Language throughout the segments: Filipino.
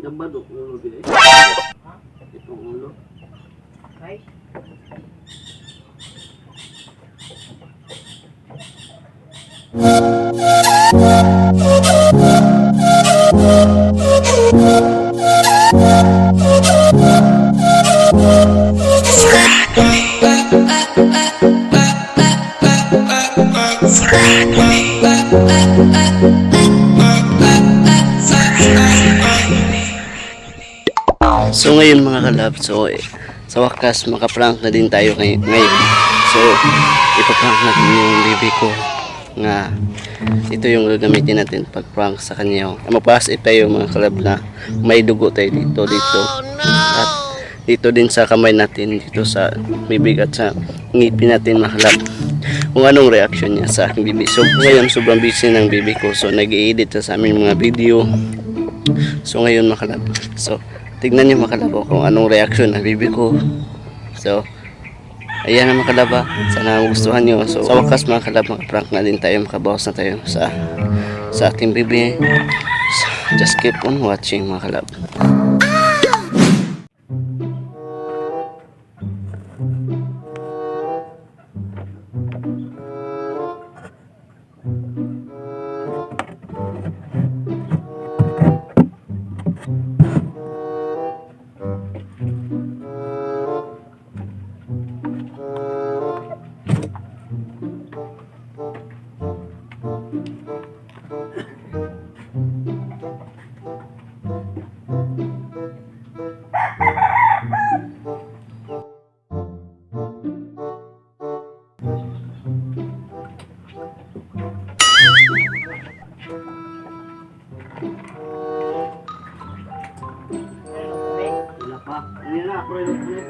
Gambado ulo bile. Itong ulo. Ay. So ngayon mga kalab, sa wakas makaprank na din tayo ngayon. So ipaprank natin yung baby ko nga ito yung gagamitin natin pag prank sa kanya. Magpa-asip tayo mga kalab na may dugo tayo dito. At dito din sa kamay natin, dito sa bibig at sa ngipin natin mga kalab, kung anong reaction niya sa aking bibi. So ngayon sobrang busy ng bibi ko, so nag-i-edit sa aming mga video. So ngayon mga kalab, so tignan niyo mga kalab kung anong reaction ng bibi ko. So ayan na mga kalab, sana magustuhan nyo. So sa wakas mga kalab, makaprank na din tayo, makabawas na tayo sa aking bibi. So, just keep on watching mga kalab. Wala pa. Ano na? Pwede ulit.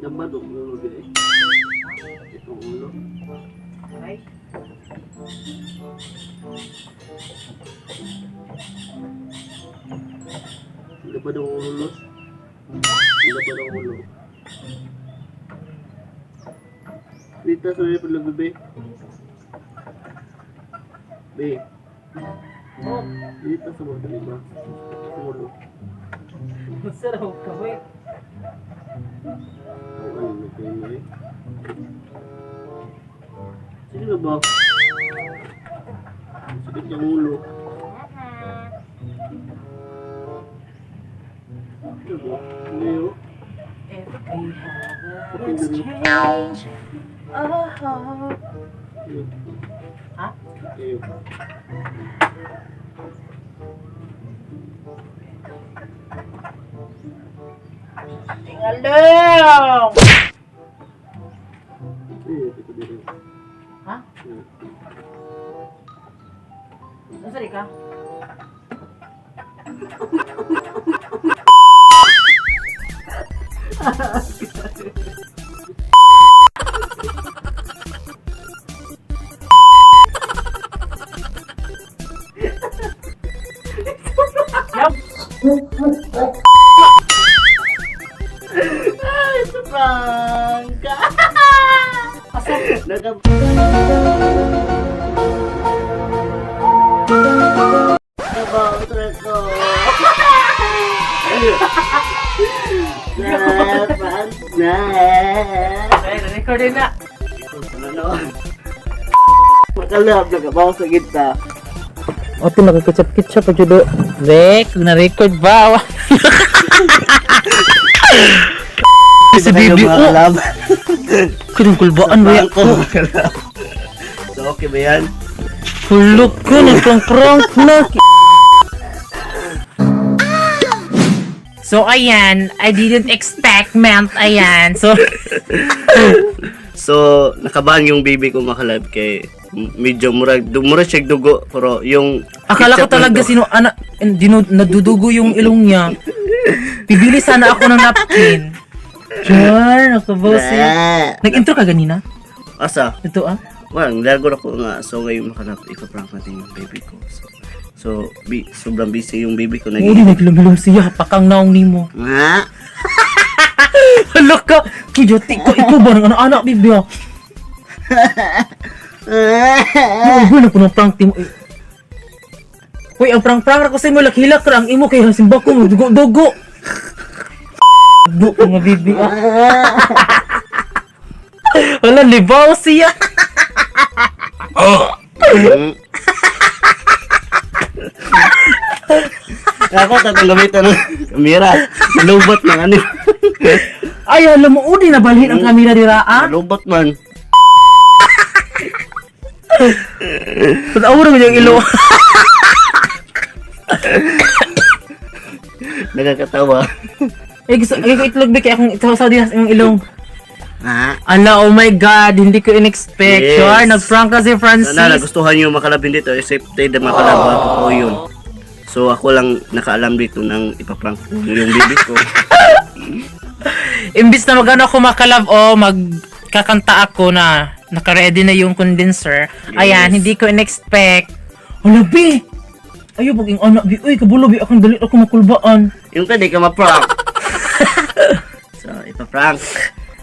Gambado ulo bile. Itong ulo. Ay. Gambado ulo. Gambado ulo. Dito sa may pala bebe. Be. Oh, Dito sa mga lima. Ulo. masarap ka ba? Ang ano na kayo na eh. Sige na ba? Sakit yung ulo. Sige ba? Hindi yun. Every habit is change. Oh. Ha? Ayun. Tingnan lang! Ayun, ito dito. Ha? Nasari ka? Ay, ito bangka! Naka... Nabang ko! Dapat na! Ay, na-recordin na! Ito pala noon. Makalab, nakabaw sa gitna. O, ito nakakitsap-kitsap pa judo. Kung na-record ba? Sa bibi ko. Kung kulbaan ba yan? So, okay ba yan? Hulog ko, nagprank na. So, ayan. I didn't expect, ayan. So, So, nakabahan yung baby ko makalab kay medyo murag siya dugo pero yung akala ko talaga nadudugo yung ilong niya. Bibili sana ako ng napkin. Jar, nakabaw siya. Nag-intro ka ganina? Asa? Ito ah. Well, nagagod ako nga. So, ngayon makalap, ipaprank natin yung baby ko. So sobrang busy yung baby ko. Oo, di nagilom-ilom siya. Pakang naong nimo. Nga? Hala ka! Kijotik ko, ikaw ba ng anak-anak, bibi ah? Ano na po ng prank team? Uy, ang prank-prank ako sa imo, lakhilak ka ang imo kay simba ko, dugo-dugo. Dugo nga, bibi ah. Wala, libaw siya. Ako tatang gamitan ng kamera. Lubot ng ano. Ay, alam mo, udi na balhin ang kamera dira ah. Lubot man. Pag-aura ko yung ilo. Nagkakatawa. Eh, gusto ko itlog ba kaya akong itawasaw din yung ilong. Ha? Ala, oh my God, hindi ko in-expect. Yes. Sure, nag-prank kasi Francis. Sana nagustuhan nyo makalabin dito. Accepted na makalaba ako po yun. So ako lang nakaalam dito ng ipaprank ko yung baby ko. Imbis na mag-ano ako makalab o magkakanta ako na naka-ready na yung condenser. Ayan, hindi ko in-expect. Hala, bi! Ayaw, baging anak, bi. Uy, kabulo, bi. Akong dalit ako makulbaan. Yung ka, di ka ma-prank. So, ipaprank.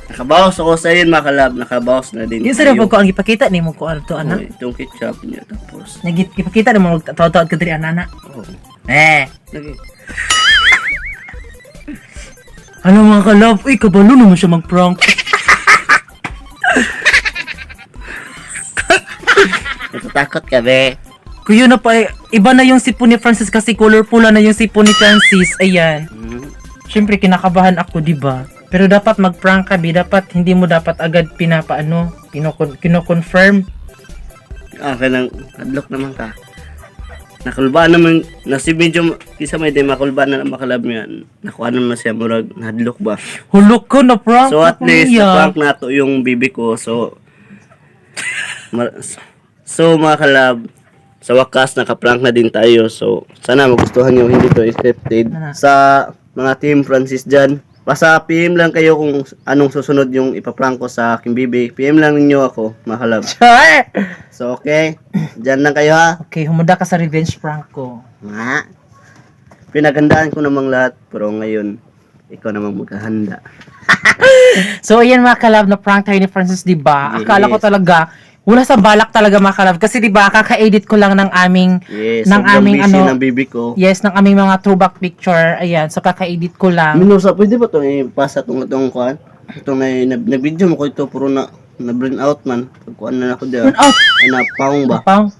Nakabawas ako sa yun, makalab. Nakabawas na din. Yung sarap ko ang ipakita ni mo ko ano to, anak. Itong ketchup niya. Tapos, Ipakita na mo, tawad-tawad ka diri, anak. oh. Lagi. Ano mga kalab? Uy, kabalo naman siya mag-prank. Natatakot ka, be. Kuya na pa, iba na yung sipon ni Francis kasi colorful na yung sipon ni Francis. Ayan. Siyempre, kinakabahan ako, di ba? Pero dapat mag-prank ka, bi. Dapat, hindi mo dapat agad kino-confirm. Kanang hadlock naman ka. Nakulbaan naman, nasi medyo, kisa may di makulbaan na makalab niya. Nakuha naman siya, murag, hadlock ba? Hulok ko na prank. So at ako, least, kuya. na-prank na to yung bibi ko. So, mga kalab, sa wakas, nakaprank na din tayo. So, sana magustuhan nyo, hindi to accepted. Sa mga team Francis dyan, basta PM lang kayo kung anong susunod yung ipaprank ko sa aking bibi. PM lang ninyo ako, mga kalab. Sure! So, okay. Dyan lang kayo ha. Okay, humanda ka sa revenge prank ko. Nga. Pinagandaan ko namang lahat, pero ngayon, ikaw namang maghahanda. So, ayan mga kalab, na prank tayo ni Francis, di ba? Yes. Akala ko talaga, wala sa balak talaga mga kalab. Kasi di ba, kaka-edit ko lang ng aming, Yes, ng sobrang aming busy ano, ng bibi ko. yes, ng aming mga throwback picture. Ayan, so kaka-edit ko lang. Minusa, pwede ba itong ipasa itong kuhan? Itong na-video mo ko ito, puro na-burn out man. Pagkuhan na ako dyan. Burn out? Ay, napaong ba? Pang,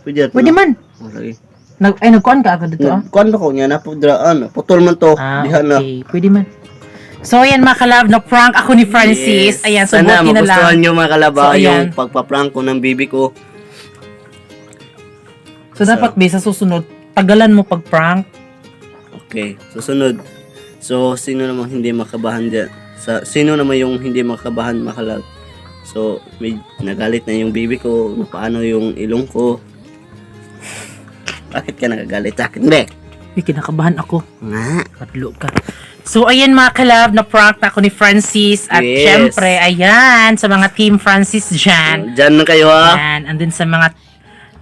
Pwede pwede man. Oh, lagi. Nagkuhan ka agad dito ah? Kuhan na ko niya, napudraan. Putol man to. Ah, Diha na. okay. Pwede man. So, ayan mga kalab, na prank ako ni Francis. Yes. Ayan, so Sana buti na magustuhan lang. nyo mga kalaba So, ayan. yung pagpa-prank ko ng bibi ko. So, dapat ba sa susunod, tagalan mo pag-prank? Okay, susunod. So, sino namang hindi makabahan dyan? Sino naman yung hindi makabahan makalab? So, may nagalit na yung bibi ko. Paano yung ilong ko? Bakit ka nagagalit sa akin, be? Uy, kinakabahan ako. Nga. Kadlo ka. So, ayan mga kalab, na prank na ako ni Francis. At Yes. syempre, ayan, sa mga team Francis dyan. Diyan na kayo ha. Ayan, and then sa mga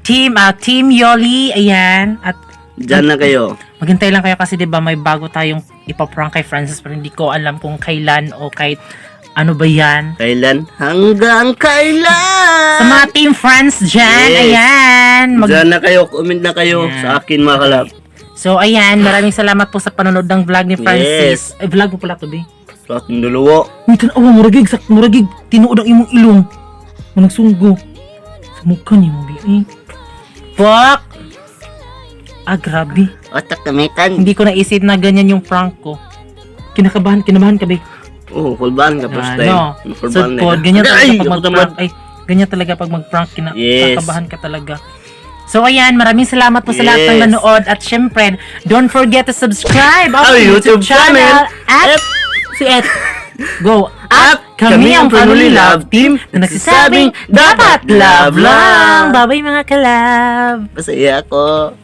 team Yoli, ayan. At Diyan na kayo. maghintay lang kayo kasi 'di ba may bago tayong ipaprank kay Francis pero hindi ko alam kung kailan o kahit ano ba yan. Kailan? Hanggang kailan? Sa mga team friends dyan, Yes. ayan. Diyan na kayo. Comment na kayo Ayan. sa akin mga kalab. So, ayan, maraming salamat po sa panonood ng vlog ni Francis. Ay, vlog mo pala to, be. Sa ating dalawa. Uy, tanawa, muragig, tinuod ang imong ilong. Nagsunggo. Sa mukha niyo, be. Fuck! Ah, grabe. Otak kamitan. Hindi ko naisip na ganyan yung prank ko. Kinabahan ka, be. Oh, kulban ka first time. No. Kulban na So, ka. ganyan talaga Ay, pag ako mag-prank. naman. Ay, ganyan talaga pag mag-prank. Yes. Kakabahan ka talaga. So, ayan, maraming salamat po sa lahat ng Yes. nanood. At syempre, don't forget to subscribe Our our YouTube YouTube channel. channel. At, si Ed. Go. At Kami ang Family Love Team na nagsasabing dapat love lang. Bye-bye mga kalab. Masaya ako.